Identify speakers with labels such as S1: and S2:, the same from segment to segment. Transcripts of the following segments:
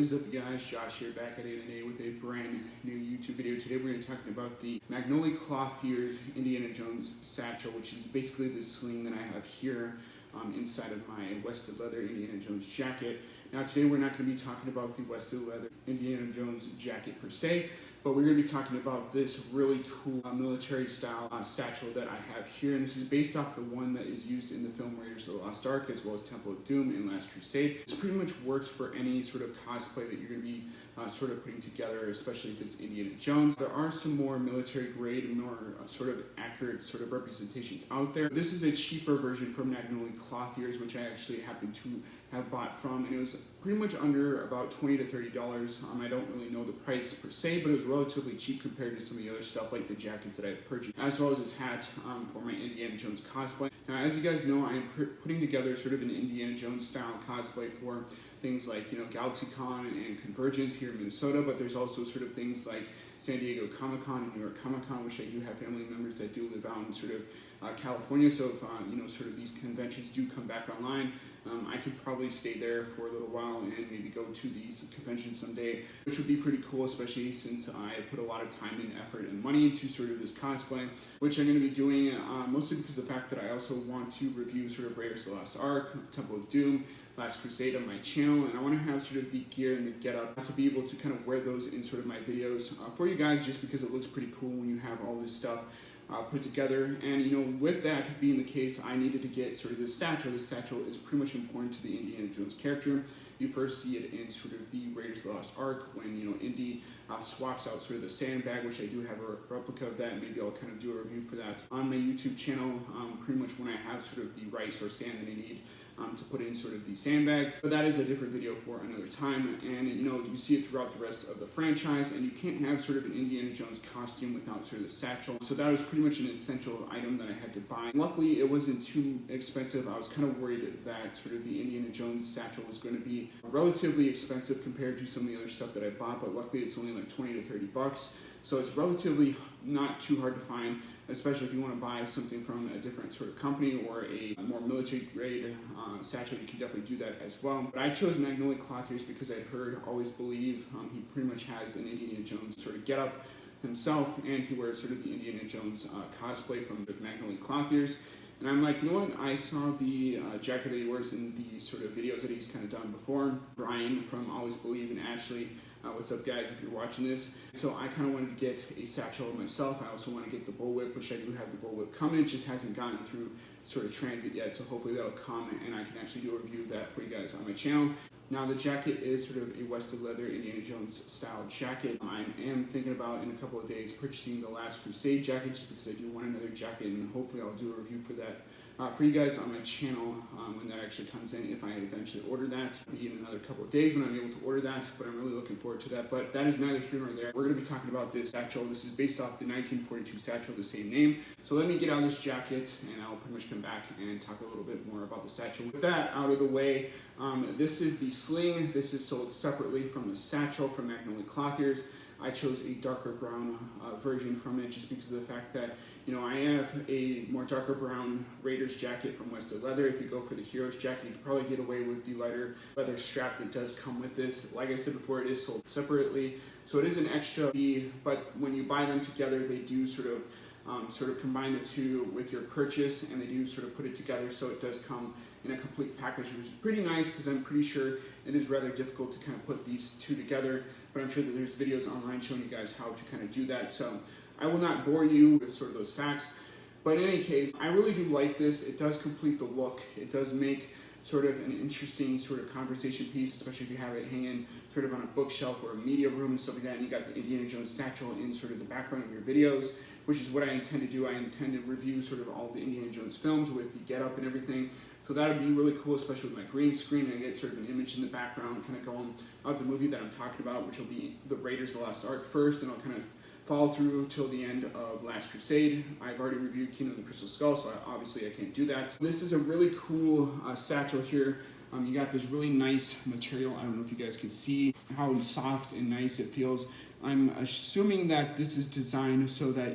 S1: is up, guys? Josh here, back at it today with a brand new YouTube video. Today we're going to be talking about the Magnoli Clothiers Indiana Jones Satchel, which is basically the sling that I have here inside of my Wested Leather Indiana Jones jacket. Now today we're not going to be talking about the Wested Leather Indiana Jones jacket per se, but we're going to be talking about this really cool military style satchel that I have here. And this is based off the one that is used in the film Raiders of the Lost Ark, as well as Temple of Doom and Last Crusade. This pretty much works for any sort of cosplay that you're going to be sort of putting together, especially if it's Indiana Jones. There are some more military grade and more sort of accurate sort of representations out there. This is a cheaper version from Magnoli Clothiers, which I actually happen to have bought from, and it was pretty much under about $20 to $30. I don't really know the price per se, but it was relatively cheap compared to some of the other stuff like the jackets that I purchased, as well as this hat for my Indiana Jones cosplay. Now, as you guys know, I am putting together sort of an Indiana Jones style cosplay for things like, GalaxyCon and Convergence here in Minnesota, but there's also sort of things like San Diego Comic-Con and New York Comic-Con, which I do have family members that do live out in sort of California. So if, sort of these conventions do come back online, I could probably stay there for a little while and maybe go to these conventions someday, which would be pretty cool, especially since I put a lot of time and effort and money into sort of this cosplay, which I'm going to be doing mostly because of the fact that I also want to review sort of Raiders of the Lost Ark, Temple of Doom, Last Crusade on my channel, and I want to have sort of the gear and the getup to be able to kind of wear those in sort of my videos for you guys, just because it looks pretty cool when you have all this stuff put together. And with that being the case, I needed to get sort of this satchel. This satchel is pretty much important to the Indiana Jones character. You first see it in sort of the Raiders of the Lost Ark when Indy swaps out sort of the sandbag, which I do have a replica of that, and maybe I'll kind of do a review for that on my YouTube channel, pretty much when I have sort of the rice or sand that I need to put in sort of the sandbag. But that is a different video for another time, and you see it throughout the rest of the franchise, and you can't have sort of an Indiana Jones costume without sort of the satchel. So that was pretty much an essential item that I had to buy. Luckily, it wasn't too expensive. I was kind of worried that sort of the Indiana Jones satchel was going to be relatively expensive compared to some of the other stuff that I bought, but luckily it's only like 20 to 30 bucks. So it's relatively not too hard to find, especially if you want to buy something from a different sort of company or a more military grade satchel. You can definitely do that as well. But I chose Magnoli Clothiers because I'd heard, always believe, he pretty much has an Indiana Jones sort of getup himself, and he wears sort of the Indiana Jones cosplay from the Magnoli Clothiers. And I'm like, what? I saw the jacket that he wears in the sort of videos that he's kind of done before. Brian from Always Believe and Ashley, what's up, guys, if you're watching this. So I kind of wanted to get a satchel myself. I also want to get the bullwhip, which I do have the bullwhip coming. It just hasn't gotten through sort of transit yet, so hopefully that'll come and I can actually do a review of that for you guys on my channel. Now, the jacket is sort of a Wested Leather Indiana Jones style jacket. I am thinking about in a couple of days purchasing the Last Crusade jacket, just because I do want another jacket, and hopefully I'll do a review for that for you guys on my channel when that actually comes in, if I eventually order that. It'll be in another couple of days when I'm able to order that, but I'm really looking forward to that. But that is neither here nor there. We're going to be talking about this satchel. This is based off the 1942 satchel, the same name. So let me get out of this jacket, and I'll pretty much come back and talk a little bit more about the satchel. With that out of the way, this is the sling. This is sold separately from the satchel from Magnoli Clothiers. I chose a darker brown version from it just because of the fact that, I have a more darker brown Raiders jacket from Wested Leather. If you go for the Heroes jacket, you can probably get away with the lighter leather strap that does come with this. Like I said before, it is sold separately, so it is an extra fee, but when you buy them together, they do sort of combine the two with your purchase, and they do sort of put it together, so it does come in a complete package, which is pretty nice because I'm pretty sure it is rather difficult to kind of put these two together, but I'm sure that there's videos online showing you guys how to kind of do that, so I will not bore you with sort of those facts. But in any case, I really do like this. It does complete the look. It does make sort of an interesting sort of conversation piece, especially if you have it hanging sort of on a bookshelf or a media room and stuff like that, and you got the Indiana Jones satchel in sort of the background of your videos, which is what I intend to do. I intend to review sort of all the Indiana Jones films with the getup and everything. So that would be really cool, especially with my green screen, and I get sort of an image in the background kind of going out the movie that I'm talking about, which will be the Raiders of the Lost Ark first, and I'll kind of follow through till the end of Last Crusade. I've already reviewed Kingdom of the Crystal Skull, so obviously I can't do that. This is a really cool satchel here. You got this really nice material. I don't know if you guys can see how soft and nice it feels. I'm assuming that this is designed so that,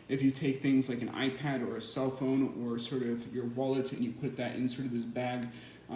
S1: if you take things like an iPad or a cell phone or sort of your wallet and you put that in sort of this bag,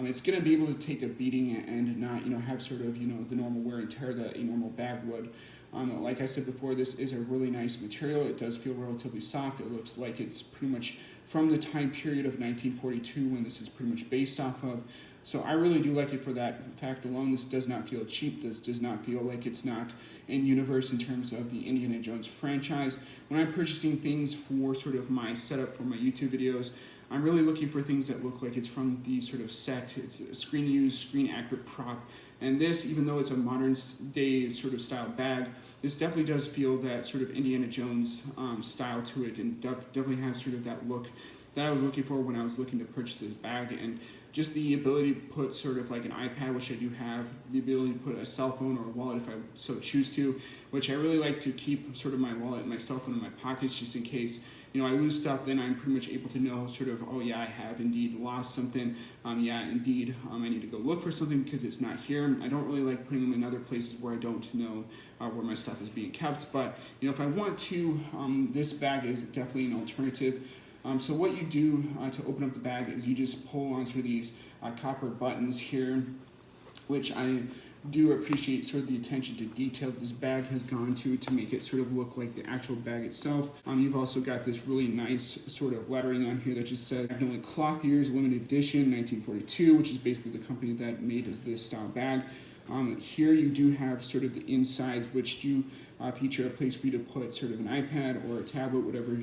S1: it's going to be able to take a beating and not, have sort of, the normal wear and tear that a normal bag would. Like I said before, this is a really nice material. It does feel relatively soft. It looks like it's pretty much from the time period of 1942 when this is pretty much based off of. So I really do like it for that fact alone. This does not feel cheap. This does not feel like it's not in universe in terms of the Indiana Jones franchise. When I'm purchasing things for sort of my setup for my YouTube videos, I'm really looking for things that look like it's from the sort of set. It's a screen used, screen accurate prop. And this, even though it's a modern day sort of style bag, this definitely does feel that sort of Indiana Jones style to it, and definitely has sort of that look that I was looking for when I was looking to purchase this bag. And just the ability to put sort of like an iPad, which I do have, the ability to put a cell phone or a wallet if I so choose to, which I really like to keep sort of my wallet and my cell phone in my pockets just in case I lose stuff. Then I'm pretty much able to know sort of, oh yeah, I have indeed lost something. Yeah, indeed, I need to go look for something because it's not here. I don't really like putting them in other places where I don't know where my stuff is being kept. But if I want to, this bag is definitely an alternative. So what you do to open up the bag is you just pull on sort of these copper buttons here, which I do appreciate sort of the attention to detail this bag has gone to make it sort of look like the actual bag itself. You've also got this really nice sort of lettering on here that just says Magnoli Clothiers Limited Edition 1942, which is basically the company that made this style bag. Here you do have sort of the insides, which do feature a place for you to put sort of an iPad or a tablet, whatever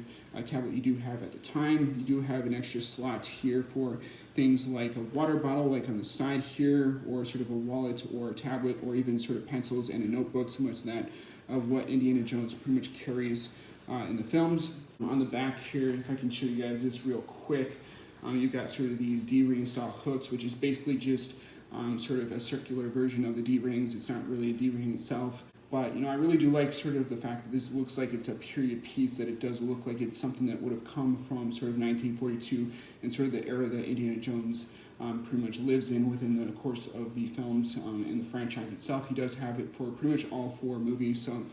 S1: tablet you do have at the time. You do have an extra slot here for things like a water bottle, like on the side here, or sort of a wallet or a tablet, or even sort of pencils and a notebook, similar to that of what Indiana Jones pretty much carries in the films. On the back here, if I can show you guys this real quick, you've got sort of these D-ring style hooks, which is basically just sort of a circular version of the D-rings. It's not really a D-ring itself. But, I really do like sort of the fact that this looks like it's a period piece, that it does look like it's something that would have come from sort of 1942 and sort of the era that Indiana Jones pretty much lives in within the course of the films and the franchise itself. He does have it for pretty much all 4 movies. So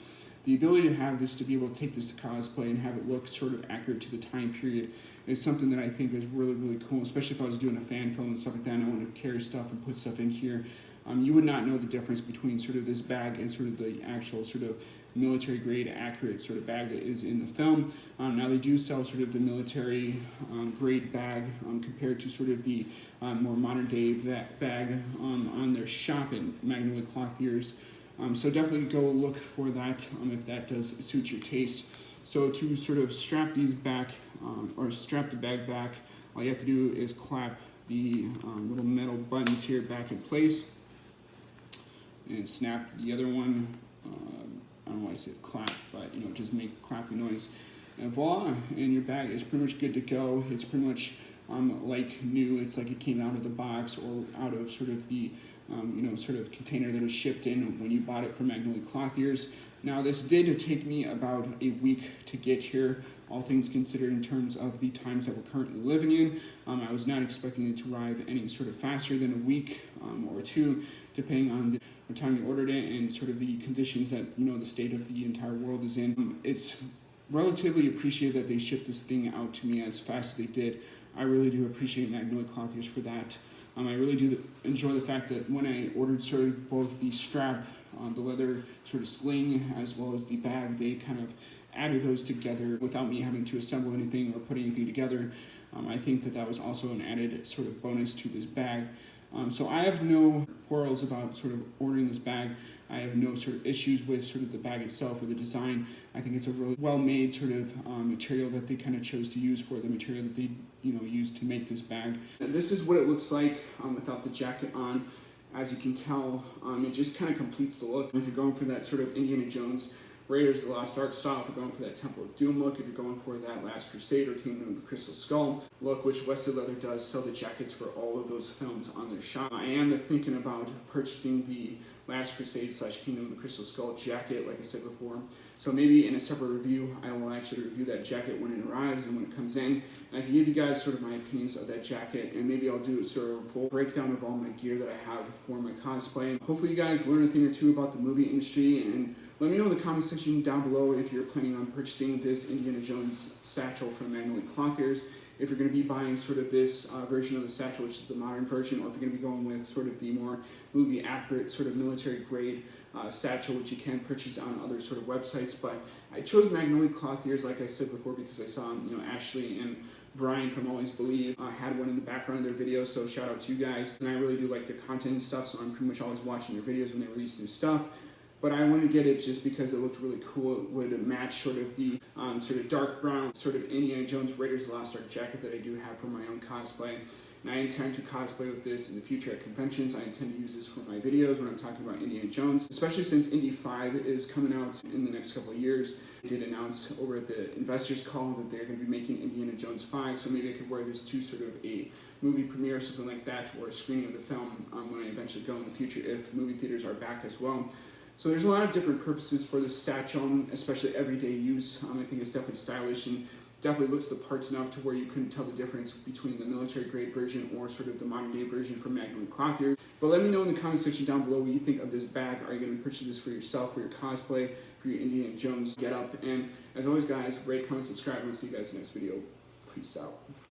S1: the ability to have this, to be able to take this to cosplay and have it look sort of accurate to the time period, is something that I think is really, really cool, especially if I was doing a fan film and stuff like that and I want to carry stuff and put stuff in here. You would not know the difference between sort of this bag and sort of the actual sort of military grade accurate sort of bag that is in the film. Now they do sell sort of the military grade bag compared to sort of the more modern day bag on their shop at Magnoli Clothiers. So definitely go look for that if that does suit your taste. So to sort of strap these back or strap the bag back, all you have to do is clap the little metal buttons here back in place and snap the other one. I don't know why I said clap, but just make the clapping noise, and voila, and your bag is pretty much good to go. It's pretty much like new. It's like it came out of the box or out of sort of the sort of container that was shipped in when you bought it from Magnoli Clothiers. Now this did take me about a week to get here, all things considered in terms of the times that we're currently living in. I was not expecting it to arrive any sort of faster than a week or 2, depending on the time you ordered it and sort of the conditions that the state of the entire world is in. It's relatively appreciated that they shipped this thing out to me as fast as they did. I really do appreciate Magnoli Clothiers for that. I really do enjoy the fact that when I ordered sort of both the strap, the leather sort of sling, as well as the bag, they kind of added those together without me having to assemble anything or put anything together. I think that was also an added sort of bonus to this bag. So I have no quarrels about sort of ordering this bag. I have no sort of issues with sort of the bag itself or the design. I think it's a really well-made sort of material that they kind of chose to use for the material that they used to make this bag. And this is what it looks like without the jacket on. As you can tell, it just kind of completes the look. If you're going for that sort of Indiana Jones, Raiders of the Lost Ark style, if you're going for that Temple of Doom look, if you're going for that Last Crusade or Kingdom of the Crystal Skull look, which Wested Leather does sell the jackets for all of those films on their shop. I am thinking about purchasing the Last Crusade / Kingdom of the Crystal Skull jacket, like I said before. So maybe in a separate review, I will actually review that jacket when it arrives and when it comes in. And I can give you guys sort of my opinions of that jacket, and maybe I'll do a sort of full breakdown of all my gear that I have for my cosplay. Hopefully you guys learn a thing or two about the movie industry, and let me know in the comment section down below if you're planning on purchasing this Indiana Jones satchel from Magnoli Clothiers. if you're going to be buying sort of this version of the satchel, which is the modern version, or if you're going to be going with sort of the more movie accurate sort of military grade satchel, which you can purchase on other sort of websites. But I chose Magnoli Clothiers, like I said before, because I saw, Ashley and Brian from Always Believe had one in the background of their video, so shout out to you guys. And I really do like their content and stuff, so I'm pretty much always watching their videos when they release new stuff. But I wanted to get it just because it looked really cool. It would match sort of the sort of dark brown, sort of Indiana Jones Raiders of the Lost Ark jacket that I do have for my own cosplay. And I intend to cosplay with this in the future at conventions. I intend to use this for my videos when I'm talking about Indiana Jones, especially since Indy 5 is coming out in the next couple of years. They did announce over at the investors call that they're going to be making Indiana Jones 5, so maybe I could wear this to sort of a movie premiere or something like that, or a screening of the film when I eventually go in the future, if movie theaters are back as well. So there's a lot of different purposes for this satchel, especially everyday use. I think it's definitely stylish and definitely looks the parts enough to where you couldn't tell the difference between the military grade version or sort of the modern day version from Magnoli Clothiers. But let me know in the comment section down below what you think of this bag. Are you going to purchase this for yourself, for your cosplay, for your Indiana Jones get up? And as always guys, rate, comment, subscribe, and I'll see you guys in the next video. Peace out.